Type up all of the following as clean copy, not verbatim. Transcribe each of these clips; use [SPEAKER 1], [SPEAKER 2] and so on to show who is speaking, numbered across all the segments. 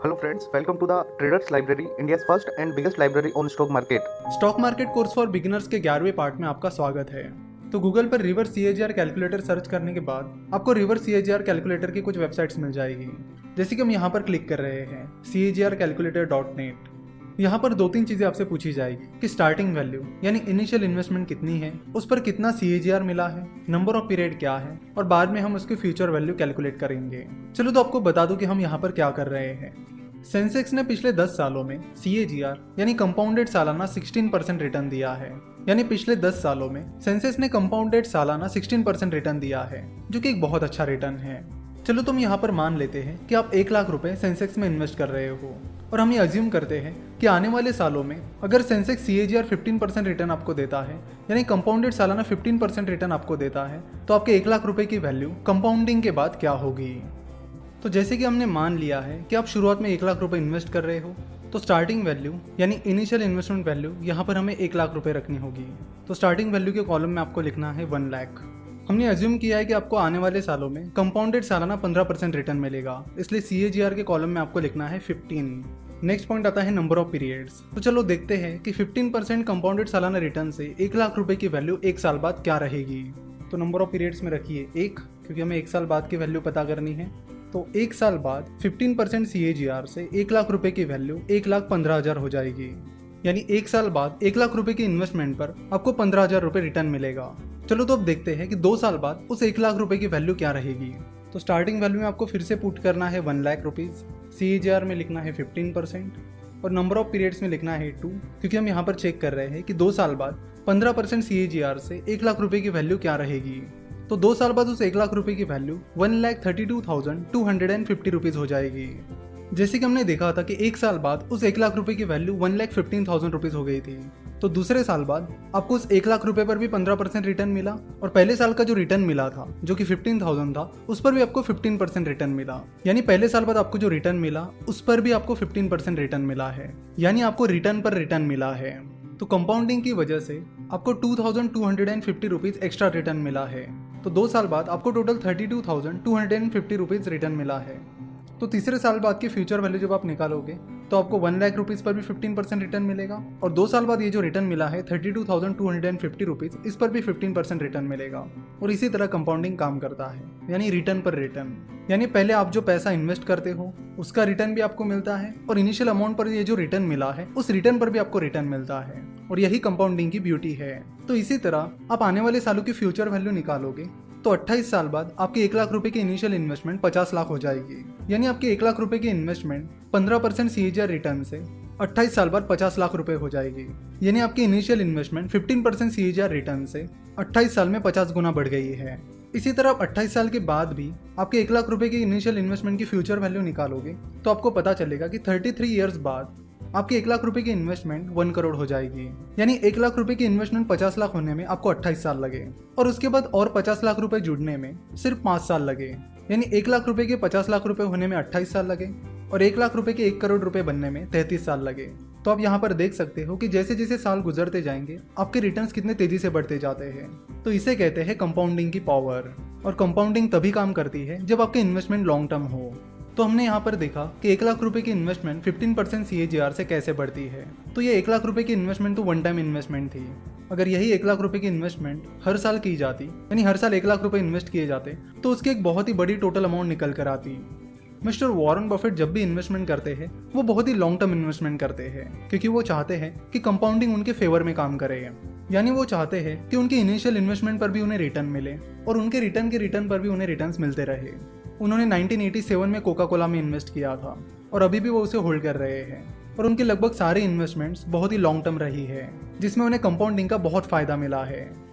[SPEAKER 1] Hello friends, welcome to the Traders Library, India's first and biggest library on stock market.
[SPEAKER 2] Stock market course for beginners के 11वें part में आपका स्वागत है। तो Google पर reverse CAGR calculator search करने के बाद आपको रिवर्स सीएजीआर कैलकुलेटर की कुछ वेबसाइट्स मिल जाएगी। जैसे कि हम यहाँ पर क्लिक कर रहे हैं cagrcalculator.net। यहाँ पर दो तीन चीज़ें आपसे पूछी जाएगी कि स्टार्टिंग वैल्यू यानी इनिशियल इन्वेस्टमेंट कितनी है, उस पर कितना सीएजीआर मिला है, नंबर ऑफ पीरियड क्या है, और बाद में हम उसकी फ्यूचर वैल्यू कैलकुलेट करेंगे। चलो तो आपको बता दूं कि हम यहाँ पर क्या कर रहे हैं। सेंसेक्स ने पिछले 10 सालों में सीएजीआर यानी कंपाउंडेड सालाना 16% रिटर्न दिया है। यानी पिछले 10 सालों में सेंसेक्स ने कंपाउंडेड सालाना 16% रिटर्न दिया है, जो कि एक बहुत अच्छा रिटर्न है। चलो तुम यहाँ पर मान लेते हैं कि आप 1 लाख रुपए सेंसेक्स में इन्वेस्ट कर रहे हो, और हम ये अज्यूम करते हैं कि आने वाले सालों में अगर सेंसेक्स सीएजीआर 15% रिटर्न आपको देता है, यानी कंपाउंडेड सालाना 15% रिटर्न आपको देता है, तो आपके 1 लाख रुपए की वैल्यू कंपाउंडिंग के बाद क्या होगी। तो जैसे कि हमने मान लिया है कि आप शुरुआत में 1 लाख रुपए इन्वेस्ट कर रहे हो, तो स्टार्टिंग वैल्यू यानी इनिशियल इन्वेस्टमेंट वैल्यू यहाँ पर हमें 1 लाख रुपए रखनी होगी। तो स्टार्टिंग वैल्यू के कॉलम में आपको लिखना है 1 लाख। हमने अज्यूम किया है कि आपको आने वाले सालों में कंपाउंडेड सालाना 15% रिटर्न मिलेगा, इसलिए सीएजीआर के कॉलम में आपको लिखना है 15। नेक्स्ट पॉइंट आता है नंबर ऑफ पीरियड्स। तो चलो देखते हैं कि 15% कंपाउंडेड सालाना रिटर्न से 1 लाख रुपए की वैल्यू 1 साल बाद क्या रहेगी। तो नंबर ऑफ पीरियड्स में रखिए 1, क्योंकि हमें 1 साल बाद की वैल्यू पता करनी है। तो 1 साल बाद 15% सीएजीआर से 1 लाख रुपए की वैल्यू 1,15,000 हो जाएगी। यानी 1 साल बाद 1 लाख रुपए की इन्वेस्टमेंट पर आपको 15,000 रुपए रिटर्न मिलेगा। चलो तो अब देखते हैं कि 2 साल बाद उस 1 लाख रुपए की वैल्यू क्या रहेगी। तो स्टार्टिंग वैल्यू में आपको फिर से पुट करना है 1 लाख रुपीज़, सीएजीआर में लिखना है 15% और नंबर ऑफ पीरियड्स में लिखना है 2, क्योंकि हम यहाँ पर चेक कर रहे हैं कि 2 साल बाद 15% सीएजीआर से 1 लाख रुपए की वैल्यू क्या रहेगी। तो 2 साल बाद उस 1 लाख रुपए की वैल्यू 1,32,250 रुपीज़ हो जाएगी। जैसे कि हमने देखा था कि 1 साल बाद उस 1 लाख रुपए की वैल्यू 1,15,000 रुपीज़ हो गई थी। तो दूसरे साल बाद आपको उस 1 लाख रुपए पर भी 15% रिटर्न मिला, और पहले साल का जो रिटर्न मिला था जो कि 15,000 था, उस पर भी आपको 15% रिटर्न मिला। यानी पहले साल बाद आपको जो रिटर्न मिला उस पर भी आपको 15% रिटर्न मिला है, यानी आपको रिटर्न पर रिटर्न मिला है। तो कंपाउंडिंग की वजह से आपको 2,250 रुपीज़ एक्स्ट्रा रिटर्न मिला है। तो 2 साल बाद आपको टोटल 32,250 रुपीज़ रिटर्न मिला है। तो तीसरे साल बाद की फ्यूचर वैल्यू जब आप निकालोगे तो आपको 1 लाख रुपीज़ पर भी 15% रिटर्न मिलेगा, और 2 साल बाद ये जो रिटर्न मिला है 32,250 रुपीज़, इस पर भी 15% रिटर्न मिलेगा। और इसी तरह कंपाउंडिंग काम करता है, यानी रिटर्न पर रिटर्न। यानी पहले आप जो पैसा इन्वेस्ट करते हो उसका रिटर्न भी आपको मिलता है, और इनिशियल अमाउंट पर ये जो रिटर्न मिला है उस रिटर्न पर भी आपको रिटर्न मिलता है, और यही कंपाउंडिंग की ब्यूटी है। तो इसी तरह आप आने वाले सालों की फ्यूचर वैल्यू निकालोगे तो 28 साल बाद आपके 1 लाख रुपए की इनिशियल इन्वेस्टमेंट 50 लाख हो जाएगी। यानी आपके 1 लाख रुपए की इन्वेस्टमेंट 15% सीएजीआर रिटर्न से 28 साल बाद 50 लाख रुपए हो जाएगी। यानी आपकी इनिशियल इन्वेस्टमेंट 15% सीएजीआर रिटर्न से 28 साल में 50 गुना बढ़ गई है। इसी तरह आप 28 साल के बाद भी आपके 1 लाख रुपए की इनिशियल इन्वेस्टमेंट की फ्यूचर वैल्यू निकालोगे तो आपको पता चलेगा कि 33 ईयर्स बाद आपके 1 लाख रुपए की इन्वेस्टमेंट 1 करोड़ हो जाएगी। यानी 1 लाख रुपए की इन्वेस्टमेंट 50 लाख होने में आपको 28 साल लगे, और उसके बाद और 50 लाख रुपए जुड़ने में सिर्फ 5 साल लगे। यानी 1 लाख रुपए के 50 लाख रुपए होने में 28 साल लगे, और 1 लाख रुपए के 1 करोड़ रुपए बनने में 33 साल लगे। तो आप यहाँ पर देख सकते हो कि जैसे जैसे साल गुजरते जाएंगे आपके रिटर्न्स कितने तेजी से बढ़ते जाते हैं। तो इसे कहते हैं कंपाउंडिंग की पावर, और कंपाउंडिंग तभी काम करती है जब आपके इन्वेस्टमेंट लॉन्ग टर्म हो। तो हमने यहाँ पर देखा कि 1 लाख रुपए की इन्वेस्टमेंट 15% सीएजीआर से कैसे बढ़ती है। तो ये 1 लाख रुपए की इन्वेस्टमेंट तो वन टाइम इन्वेस्टमेंट थी। अगर यही 1 लाख रुपए की इन्वेस्टमेंट हर साल की जाती, यानी हर साल 1 लाख रुपए इन्वेस्ट किए जाते, तो उसकी एक बहुत ही बड़ी टोटल अमाउंट निकल कर आती। मिस्टर वॉरेन बफेट जब भी इन्वेस्टमेंट करते हैं वो बहुत ही लॉन्ग टर्म इन्वेस्टमेंट करते हैं, क्योंकि वो चाहते हैं कि कंपाउंडिंग उनके फेवर में काम करे। यानी वो चाहते हैं कि उनके इनिशियल इन्वेस्टमेंट पर भी उन्हें रिटर्न मिले, और उनके रिटर्न के रिटर्न पर भी उन्हें रिटर्न्स मिलते रहे। उन्होंने 1987 में कोका कोला में इन्वेस्ट किया था, और अभी भी वो उसे होल्ड कर रहे हैं, और उनके लगभग सारे इन्वेस्टमेंट्स बहुत ही लॉन्ग टर्म रही है, जिसमें उन्हें कंपाउंडिंग का बहुत फ़ायदा मिला है।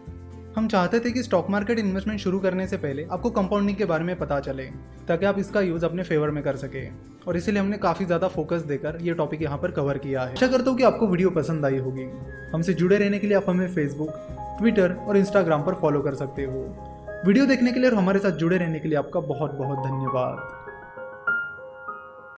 [SPEAKER 2] हम चाहते थे कि स्टॉक मार्केट इन्वेस्टमेंट शुरू करने से पहले आपको कंपाउंडिंग के बारे में पता चले, ताकि आप इसका यूज़ अपने फेवर में कर सके, और इसीलिए हमने काफ़ी ज़्यादा फोकस देकर ये टॉपिक यहाँ पर कवर किया है। आशा करता हूँ कि आपको वीडियो पसंद आई होगी। हमसे जुड़े रहने के लिए आप हमें फेसबुक, ट्विटर और इंस्टाग्राम पर फॉलो कर सकते हो। वीडियो देखने के लिए और हमारे साथ जुड़े रहने के लिए आपका बहुत बहुत धन्यवाद।